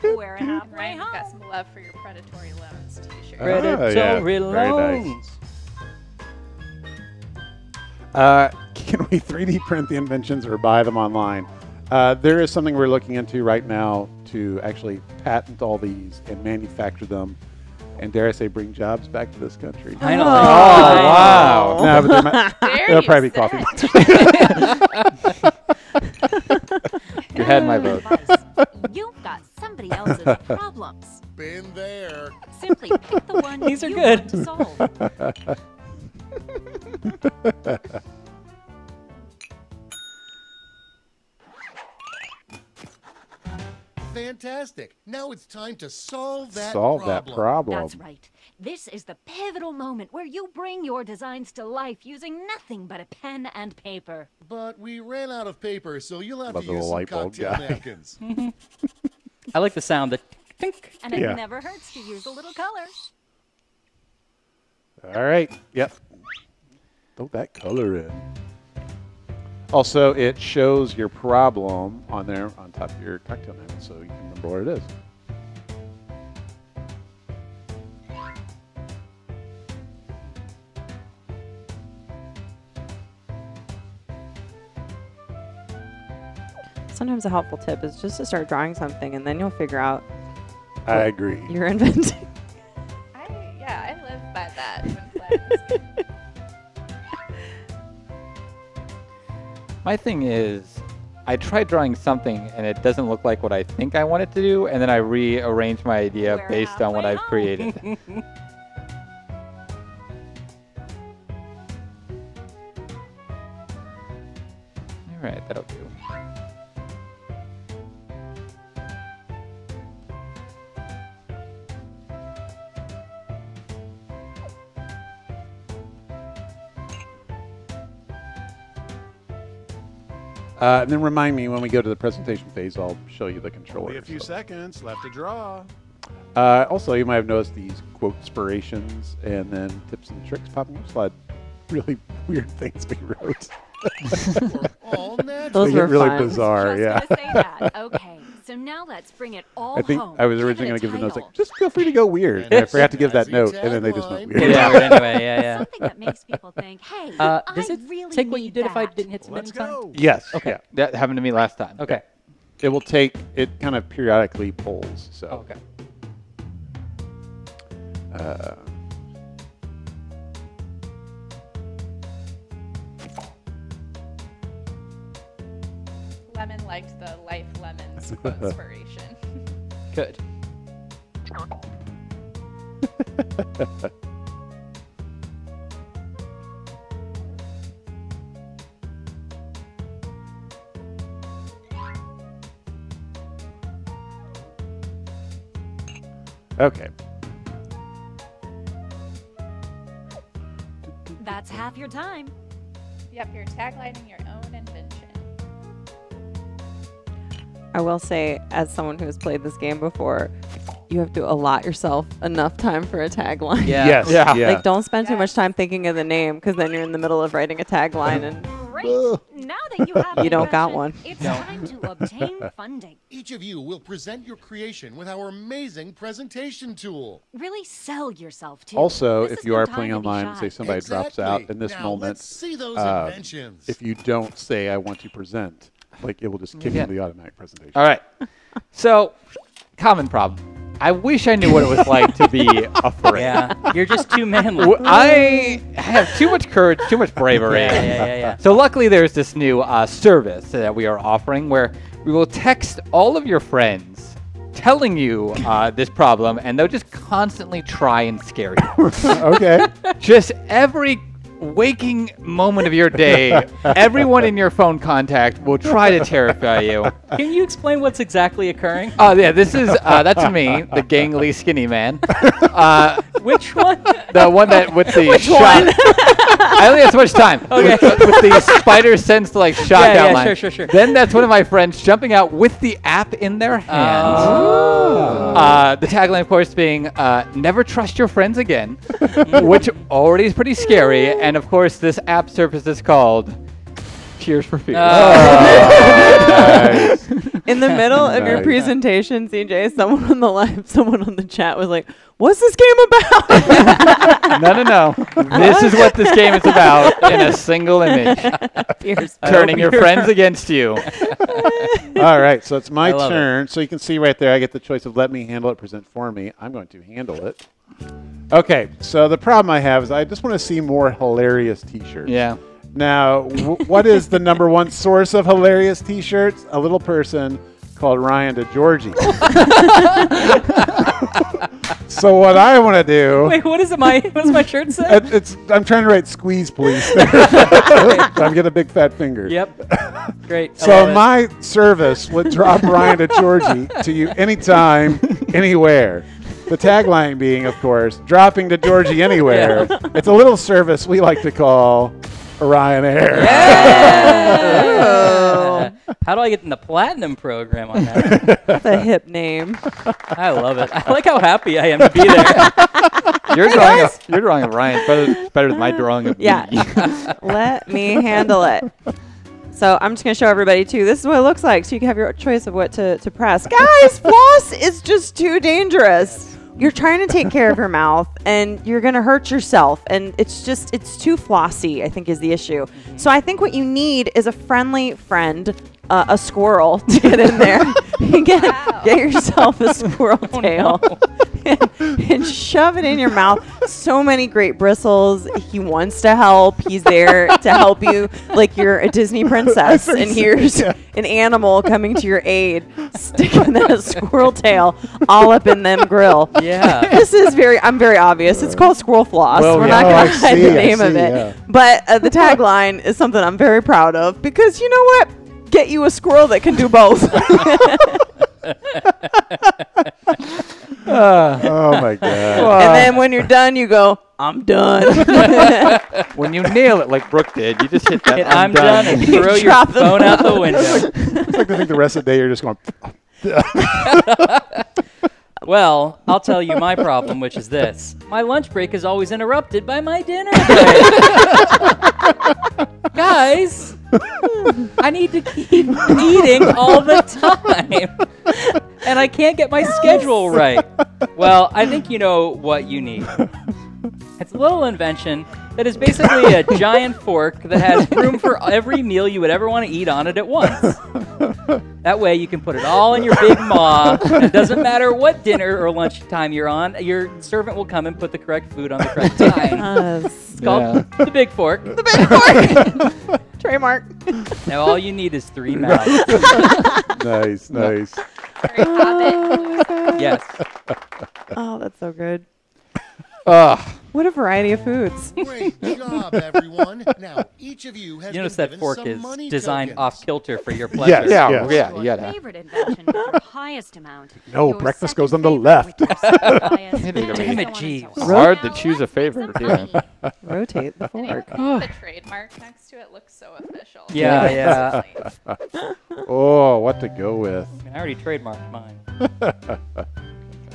We're in halfway Ryan, you've got home. some love for your predatory loans t-shirt. Predatory yeah, very loans. nice. can we 3D print the inventions or buy them online? There is something we're looking into right now to actually patent all these and manufacture them, and dare I say, bring jobs back to this country. I know. Oh, wow. No, but they'll probably be coffee. You had my vote. You've got somebody else's problems. Been there. Simply pick the one These are you good. want to solve. Fantastic. Now it's time to solve that problem. That's right. This is the pivotal moment where you bring your designs to life using nothing but a pen and paper. But we ran out of paper, so you'll have Love to the use little some light bulb cocktail guy. napkins. I like the sound. The tink. And it Yeah. never hurts to use a little color. All right. Yep. Throw that color in. Also, it shows your problem on there on top of your cocktail napkin, so you can remember what it is. Sometimes a helpful tip is just to start drawing something, and then you'll figure out I agree. you're inventing. I live by that when playing this game. My thing is, I tried drawing something and it doesn't look like what I think I want it to do, and then I rearrange my idea We're based on what halfway I've home. created. All right, that'll do. And then remind me when we go to the presentation phase, I'll show you the controller. Only a few seconds left to draw. Also, you might have noticed these quote inspirations and then tips and tricks popping up. Slide really weird things we wrote. All natural. Those They get were really fun. bizarre, yeah. Just gonna say that. Okay, so now let's bring it all I think home. I was Give originally it going a to give the notes like, title. just feel free to go weird. And I forgot to give that note, and then they just went weird. Yeah, but anyway, yeah. Something that makes people think, hey, Does I it really take what you need did if I that. didn't hit submit Let's in time? go. Yes. Okay. Yeah. That happened to me last time. Okay. It will take, it kind of periodically pulls. So. Okay. Lemon liked the Life Lemons inspiration. Good. Okay. That's half your time. Yep, you're taglining your own invention. I will say, as someone who has played this game before, you have to allot yourself enough time for a tagline. Yeah. Yes. Yeah. Yeah. Like, don't spend too much time thinking of the name, because then you're in the middle of writing a tagline and Great. Now that you have You don't got invention, one. It's time to obtain funding. Each of you will present your creation with our amazing presentation tool. Really sell yourself too. Also, This if is you no are time playing to be online and shy. say somebody drops out in this Now, moment, let's see those um, inventions. if you don't say I want to present, like it will just kick Yeah. into the automatic presentation. All right. So, common problem. I wish I knew what it was like to be afraid. Yeah. You're just too manly. I have too much courage, too much bravery. Yeah. So luckily there's this new service that we are offering where we will text all of your friends telling you this problem, and they'll just constantly try and scare you. Okay. Just every waking moment of your day, everyone in your phone contact will try to terrify you. Can you explain what's exactly occurring? Oh yeah, this is that's me, the gangly skinny man. Which one? The one that with the Which shot. one? I only have so much time. Okay. With the spider sense like shot Yeah, outline. sure. Then that's one of my friends jumping out with the app in their hands. The tagline, of course, being "Never trust your friends again," which already is pretty scary. And of course, this app service is called Cheers for Fears. Nice. In the middle of your Nice. presentation, CJ, someone on the chat was like, "What's this game about?" No. This is what this game is about in a single image. Turning your friends against you. All right, so it's my I love turn. So you can see right there, I get the choice of let me handle it, present for me. I'm going to handle it. Okay, so the problem I have is I just want to see more hilarious T-shirts. Yeah. Now, what is the number one source of hilarious T-shirts? A little person called Ryan DeGiorgi. So what I want to do... Wait, what does my shirt say? I'm trying to write squeeze, please. I'm getting a big fat finger. Yep. Great. So my service would drop Ryan DeGiorgi to you anytime, anywhere. The tagline being, of course, dropping DeGiorgi anywhere. Yeah. It's a little service we like to call Ryanair. Yeah. How do I get in the platinum program on that? That's a hip name. I love it. I like how happy I am to be there. Your drawing of Ryan is better than my drawing of me. Let me handle it. So I'm just going to show everybody, too. This is what it looks like, so you can have your choice of what to press. Guys, floss is just too dangerous. You're trying to take care of your mouth, and you're going to hurt yourself. And it's too flossy, I think, is the issue. So I think what you need is a friendly friend, a squirrel, to get in there. Get yourself a squirrel tail. And shove it in your mouth. So many great bristles. He wants to help. He's there to help you like you're a Disney princess. And here's an animal coming to your aid, sticking that squirrel tail all up in them grill. Yeah. I'm very obvious. It's called squirrel floss. Well, We're yeah. not going to I hide see, the I name of see, it. yeah. But the tagline is something I'm very proud of because you know what? Get you a squirrel that can do both. Oh, my God. And then when you're done, you go, I'm done. When you nail it like Brooke did, you just hit that I'm done and throw your Drop the phone out the window. It's like I think the rest of the day you're just going... Well, I'll tell you my problem, which is this. My lunch break is always interrupted by my dinner break. Guys, I need to keep eating all the time. And I can't get my schedule right. Well, I think you know what you need. It's a little invention that is basically a giant fork that has room for every meal you would ever want to eat on it at once. That way you can put it all in your big maw. It doesn't matter what dinner or lunch time you're on. Your servant will come and put the correct food on the correct time. It's called the big fork. The big fork. Trademark. Now all you need is 3 mouths. Nice. There you have it. Yes. Oh, that's so good. Ugh. What a variety of foods. Great job, everyone. Now, each of you has You notice been that given fork some is money designed tokens. off kilter for your pleasure. Yes. Yeah, you Your gotta. favorite invention with your highest amount. No, Your breakfast second goes on the favorite left. with your second highest, Damn and it, so on and Jeeves. so It's on. hard to Now choose a let's favorite. put some Yeah. money. Rotate the I think fork. the trademark next to it looks so official. Yeah. Oh, what to go with? I already trademarked mine.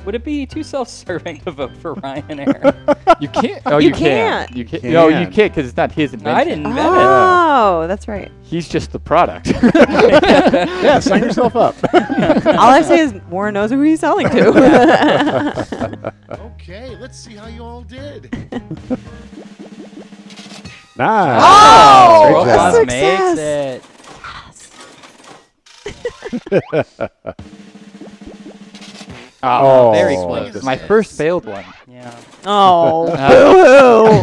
Would it be too self-serving to vote for Ryanair? You can't. Oh, You you can't. can't. You can't. No, you Can. can't because it's not his invention. I didn't invent it. Oh, that's right. He's just the product. Yeah, sign yourself up. All I say is Warren knows who he's selling to. Okay, let's see how you all did. Nice. Oh, Great World job. Class success. makes it. Oh, very Swing close. and a My miss. first failed one. Yeah. Oh, boo-hoo.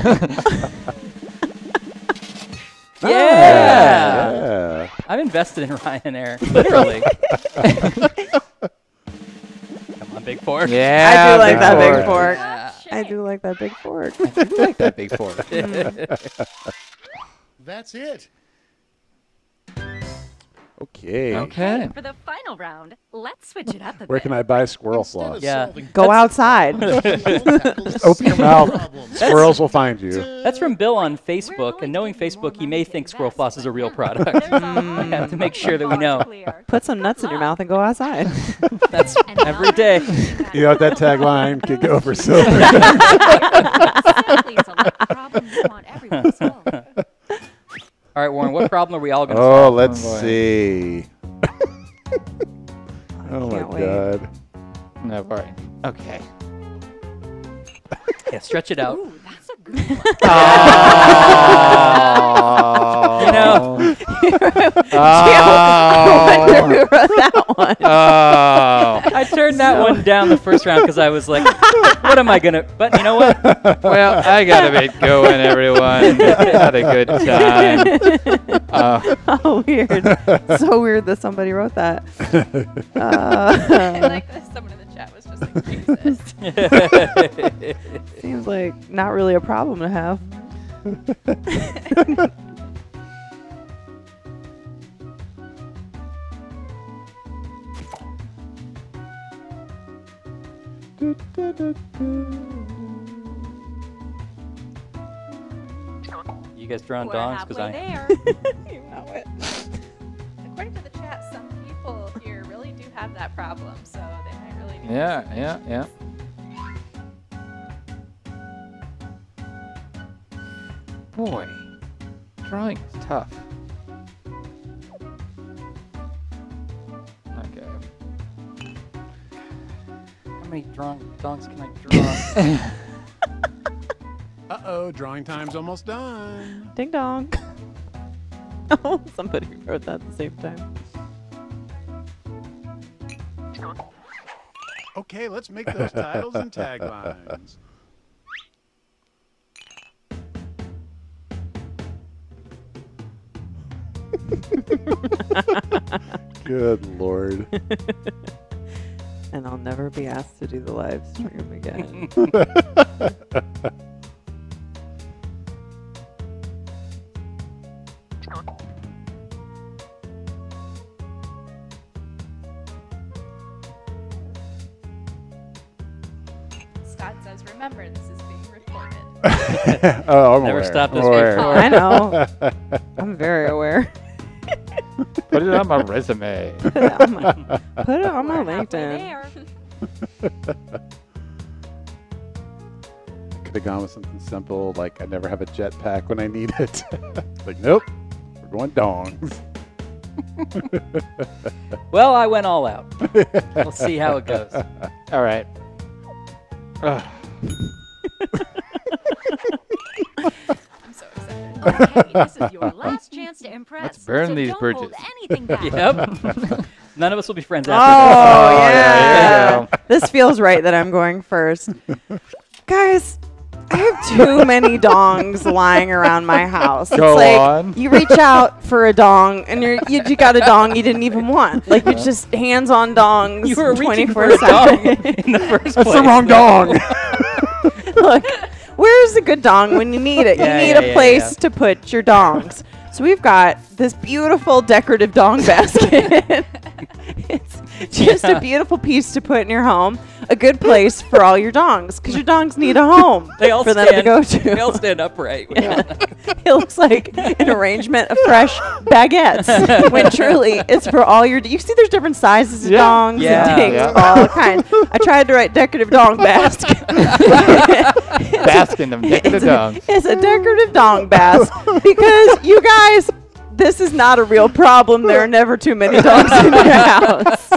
Yeah. Yeah. I'm invested in Ryanair, literally. Come on, big fork. Yeah. I do like that big fork. fork. Yeah. I do like that big fork. I do like that big fork. That's it. Okay. Okay. For the final round, let's switch it up a bit. Where can I buy squirrel Instead floss? of Yeah. solving Go outside. Open your mouth. Squirrels will find you. That's from Bill on Facebook, and knowing Facebook, he may think Squirrel Floss is a real product. I have to make sure that we know. Put some nuts in your mouth and go outside. That's every day. You know what that tagline could go for silver. Simply select the problem you want everyone to solve. All right, Warren, what problem are we all going to Oh, solve? let's boy. see. Oh my can't wait. God. No, all right. Okay. Yeah, stretch it out. Ooh, that's a good one. You know, I wonder who wrote that one. I turned that one down the first round because I was like, what am I going to... But you know what? Well, I got to get going, everyone. Had a good time. Oh, weird. So weird that somebody wrote that. I like that someone in the chat was just like, Jesus. Seems like not really a problem to have. You guys drawing We're dongs? halfway Because there. You know it. According to the chat, some people here really do have that problem, so they might really need Yeah, some yeah, yeah. Boy, drawing is tough. Okay. how many dongs can I draw? Uh-oh, drawing time's almost done. Ding dong. Oh, somebody wrote that at the same time. Okay, let's make those titles and taglines. Good Lord. And I'll never be asked to do the live stream again. Scott says, remember, this is being recorded. Oh, I'm Never aware. stopped us I'm aware. before. I know. I'm very aware. Put it on my resume. Put it on my We're halfway LinkedIn. there. Could have gone with something simple, like I never have a jetpack when I need it. Like, nope, we're going dongs. Well, I went all out. We'll see how it goes. All right. Ugh. I'm so excited. Okay, this is your last chance to impress. Let's burn so these don't bridges. hold anything back. Yep. None of us will be friends Oh, after this. yeah. there you go. This feels right that I'm going first. Guys, I have too many dongs lying around my house. Go it's like on. you reach out for a dong and you got a dong you didn't even want. Like you're just hands on dongs. You were reaching for a 24/7. dong in the first place. That's the wrong dong. Look, where's the good dong when you need it? Yeah, you need yeah, a yeah, place yeah. to put your dongs. So we've got this beautiful decorative dong basket. It's just a beautiful piece to put in your home. A good place for all your dongs, because your dongs need a home They all for stand, them to go to. They all stand upright. It looks like an arrangement of fresh baguettes. When truly, it's for all your. You see, there's different sizes of dongs Yeah. and things Yeah. of all kinds. I tried to write decorative dong basket. Basking them, taking the dongs. It's a decorative dong bask because you guys, this is not a real problem. There are never too many dogs in your house.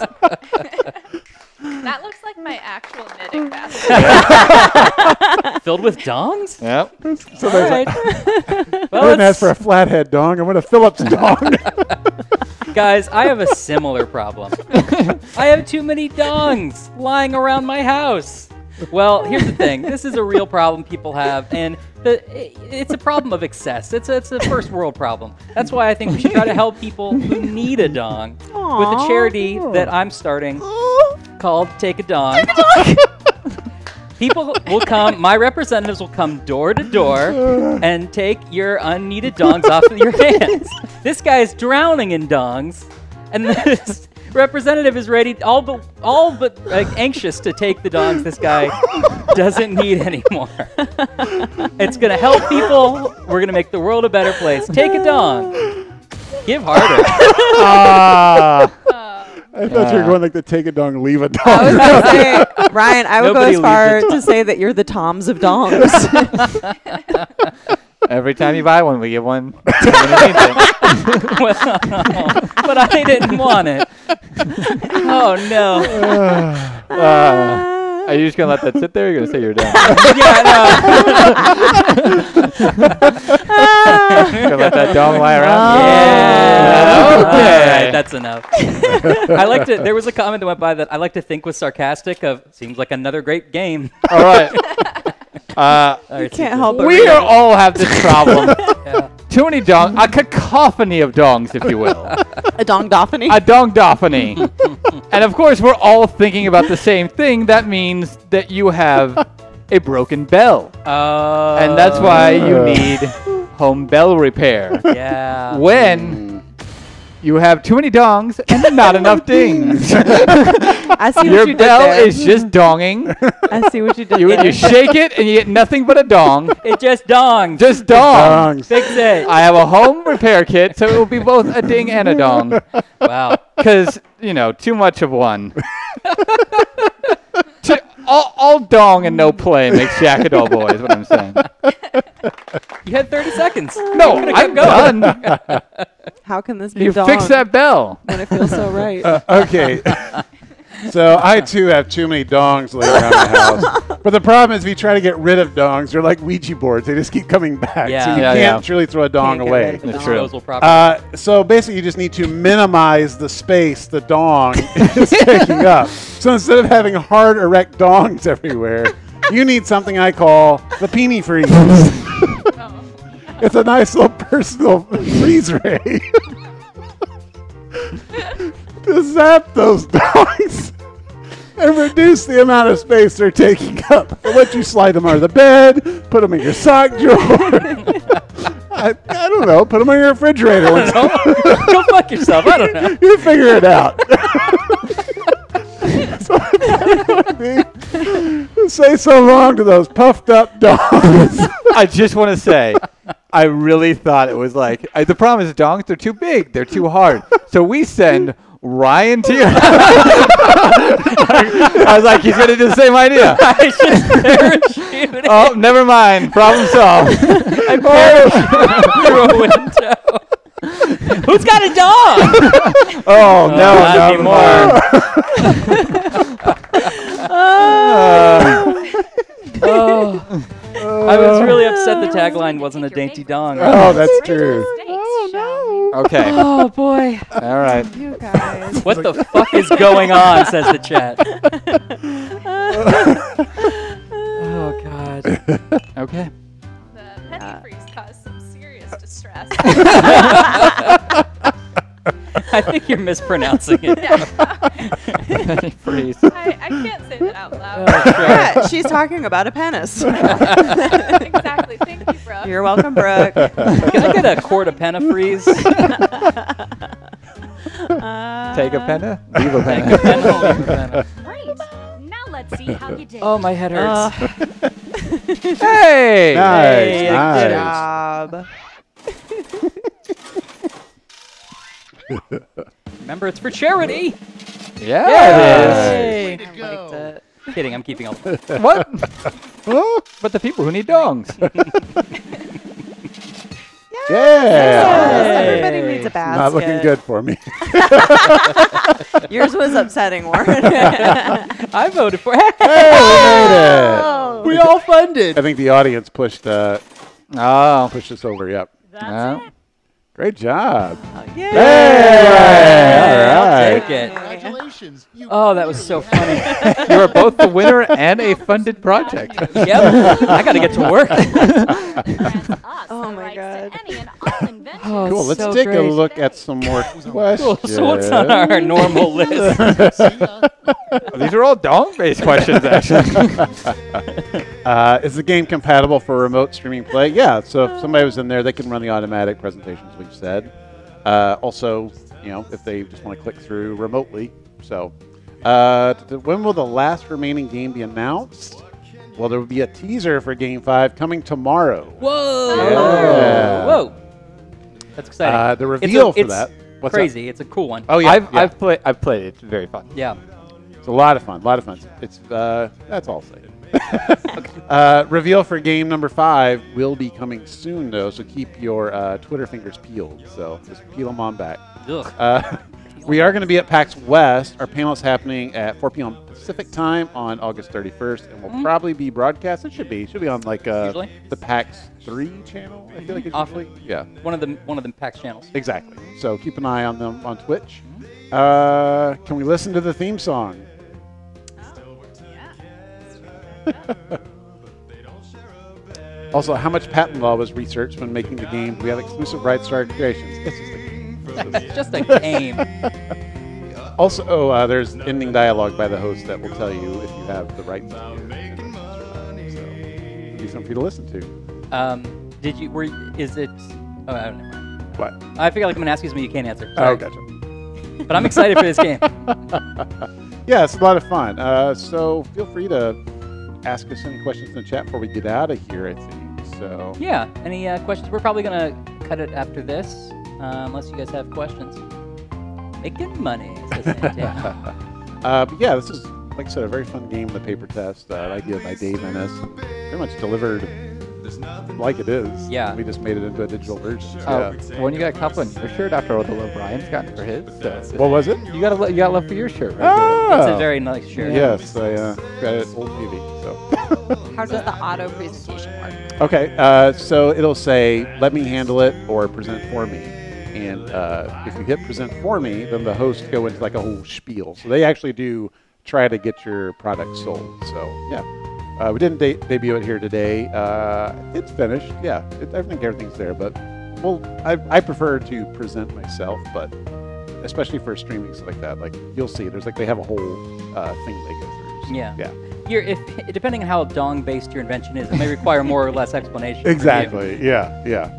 That looks like my actual knitting basket. Filled with dongs? Yep. So All there's right. I Well, didn't ask for a flathead dong. I want a Phillips dong. guys, I have a similar problem. I have too many dongs lying around my house. Well, here's the thing. This is a real problem people have, and it's a problem of excess. It's a first world problem. That's why I think we should try to help people who need a dong with a charity that I'm starting called Take a Dong. People will come, my representatives will come door to door and take your unneeded dongs off of your hands. This guy's drowning in dongs, and this representative is ready, all but like, anxious to take the dongs this guy doesn't need anymore. It's gonna help people. We're gonna make the world a better place. Take a dong. Give harder. I thought you were going like the take a dong, leave a dong. I was going to say, Ryan, I would Nobody go as far leaves a to say that you're the Toms of dongs. Every time you buy one, we give one. When he needs it. Well, but I didn't want it. Oh no. Are you just gonna let that sit there? Or you're gonna say you're done? Yeah, Gonna let that dong lie around? Yeah. Okay. All right, that's enough. I like to. There was a comment that went by that I like to think was sarcastic. Of seems like another great game. All right. Can't help it. We all have this problem. Yeah. Too many dongs. A cacophony of dongs, if you will. A dongdophony? A dongdophony. And of course, we're all thinking about the same thing. That means that you have a broken bell. And that's why you need home bell repair. Yeah. When you have too many dongs and not enough dings. I see what Your you did bell there. is just donging. I see what you did You there. shake it and you get nothing but a dong. It just dongs. Just dong. Dongs. Fix it. I have a home repair kit, so it will be both a ding and a dong. Wow. Because, too much of one. All dong and no play makes Jack a dull boy, is what I'm saying. You had 30 seconds. No, I'm done. How can this be You dong fix that bell. when it feels so right? Okay. So I too have too many dongs laying around the house. But the problem is if you try to get rid of dongs, they're like Ouija boards. They just keep coming back. Yeah. So you Yeah, can't yeah. truly throw a dong Can't get away. rid of the That's dong. true. Disposal property. So basically you just need to minimize the space the dong is taking up. So instead of having hard erect dongs everywhere, you need something I call the PENI-FREEZE. It's a nice little personal freeze ray. To zap those dongs and reduce the amount of space they're taking up. I'll let you slide them under the bed, put them in your sock drawer. I don't know, put them in your refrigerator. Go fuck yourself. I don't know. You figure it out. Say so long to those puffed up dogs. I just want to say, I really thought it was like, the problem is dongs, they're too big. They're too hard. So we send Ryan to your I was like, he's going to do the same idea. I should parachute Oh, never mind. Problem solved. I parachute through a window. Who's got a dog? Oh, no, not no anymore. I was really upset the tagline wasn't a dainty dong. Oh, that's true. Okay. Oh boy. All right. You guys. What the fuck is going on, says the chat. Oh god. Okay. The PENI-FREEZE caused some serious distress. I think you're mispronouncing it. Freeze. I can't say that out loud. Yeah, she's talking about a penis. Exactly. Thank you, Brooke. You're welcome, Brooke. Can I get a quart of PENI-FREEZE? Take a penna, leave a Take a penna. penna, leave a penna. Great. Now let's see how you did. Oh, my head hurts. Hey! Nice, Hey, nice. good Job. Remember, it's for charity. Yeah, Yay. Way to go. Liked it. Kidding, I'm keeping all. it is. What? But the people who need dongs. Yeah. Yes, everybody needs a basket. Not looking good for me. Yours was upsetting, Warren. I voted for. Hey, we made it. Oh. We all funded. I think the audience pushed Oh. us over. Yep. That's it. Great job. Yay. Hey, all I'll right. take it. Congratulations. You Oh, that was so funny. You are both the winner and a funded project. Yep. I got to get to work. Grants us Oh the my rights God. to any and all inventions. Oh, Cool. Let's so take great. a look at some more questions. Cool. So what's on our normal list? These are all dong-based questions, actually. Is the game compatible for remote streaming play? Yeah. So if somebody was in there, they can run the automatic presentations we've said. Also, if they just want to click through remotely. So, when will the last remaining game be announced? Well, there will be a teaser for Game 5 coming tomorrow. Whoa. Yeah. Whoa. That's exciting. The reveal for it's that. What's crazy. It's a cool one. Oh, yeah. I've played it. It's very fun. Yeah. It's a lot of fun. It's, that's all I'll say. Reveal for game number 5 will be coming soon, though, so keep your Twitter fingers peeled. So just peel them on back. We are going to be at PAX West. Our panel is happening at 4 p.m. Pacific time on August 31st, and will probably be broadcast. It should be on like the PAX 3 channel. I feel like it's usually one of the PAX channels. Exactly. So keep an eye on them on Twitch. Can we listen to the theme song? Also, how much patent law was researched when making the game? We have exclusive rights to our creations. It's just a game. It's just a game. Also, there's ending dialogue by the host that will tell you if you have the rights to your so it'll be something for you to listen to. Is it? Oh, never mind. What? I feel like I'm gonna ask you something you can't answer. Sorry. Oh, gotcha. But I'm excited for this game. Yeah, it's a lot of fun. So feel free to ask us any questions in the chat before we get out of here, I think. So yeah, any questions? We're probably gonna cut it after this, unless you guys have questions. Making money, says Santana. But yeah, this is, like I said, a very fun game, the paper test. Idea by Dave Ennis. Pretty much delivered like it is. Yeah. We just made it into a digital version. So Oh, when you got a couple on your shirt after all the love Brian's gotten for his. What was it? You got love for your shirt. Right Ah! It's a very nice shirt. Yes, I got it old TV. So. How does the auto presentation work? Okay, so it'll say, let me handle it or present for me. And if you hit present for me, then the host go into like a whole spiel. So they actually do try to get your product sold. So yeah, we didn't debut it here today. It's finished. Yeah, I think everything's there. But well, I prefer to present myself, but especially for streaming stuff like that, like you'll see, there's like they have a whole thing they go through. So, Yeah. Yeah. Depending on how dong-based your invention is, it may require more or less explanation. Exactly. Yeah. Yeah.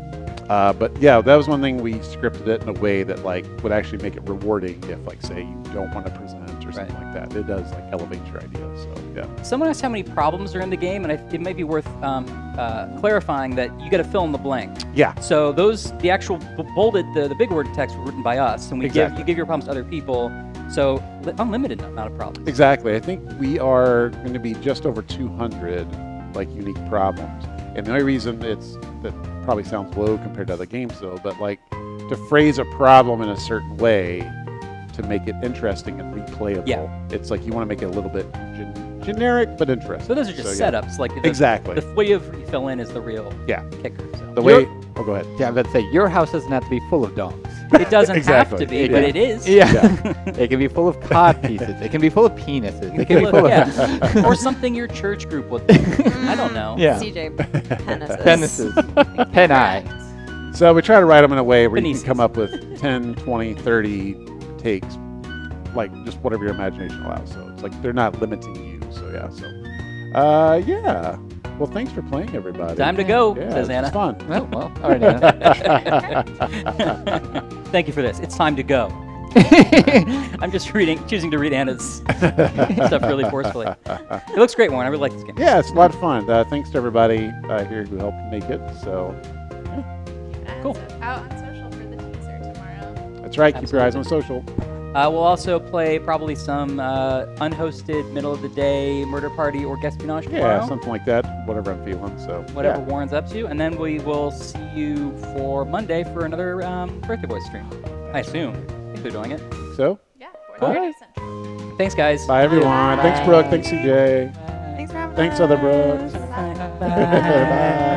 But yeah, that was one thing we scripted it in a way that like would actually make it rewarding if, like, say you don't want to present or something like that. It does like elevate your idea. So yeah. Someone asked how many problems are in the game, and it may be worth clarifying that you got to fill in the blank. Yeah. So the actual bolded, the big word text were written by us, and you give your problems to other people. So unlimited amount of problems. Exactly. I think we are going to be just over 200 like unique problems, and the only reason that probably sounds low compared to other games though, but like to phrase a problem in a certain way to make it interesting and replayable. Yeah. It's like you want to make it a little bit generic but interesting. So those are just setups. Like exactly. The way you fill in is the real kicker. So. The way. Oh, go ahead. Yeah, I was about to say, your house doesn't have to be full of dongs. It doesn't have to be, but it is. Yeah. It can be full of cod pieces. It can be full of penises. It can be full of... or something your church group would do. I don't know. Yeah. CJ penises. Penises. Peni. So we try to write them in a way where you Penises. can come up with 10, 20, 30 takes, like just whatever your imagination allows. So it's like they're not limiting you. So yeah. So yeah. Well, thanks for playing, everybody. Time to go, yeah, says Anna. It's fun. Oh, well, all right, Anna. Thank you for this. It's time to go. I'm just choosing to read Anna's stuff really forcefully. It looks great, Warren. I really like this game. Yeah, it's a lot of fun. Thanks to everybody here who helped make it. So, Cool. Out on social for the teaser tomorrow. That's right. Keep your eyes on social. We'll also play probably some unhosted middle of the day murder party or guespionage tomorrow. Yeah, something like that. Whatever I'm feeling. So Whatever Warren's up to. And then we will see you for Monday for another Birthday Boys stream. I assume. I think they're doing it. So? Yeah, Cool. 4:30 Central. Thanks, guys. Bye, everyone. Bye. Thanks, Brooke. Thanks, CJ. Thanks for having Thanks, us. other Brooks. Bye. Bye.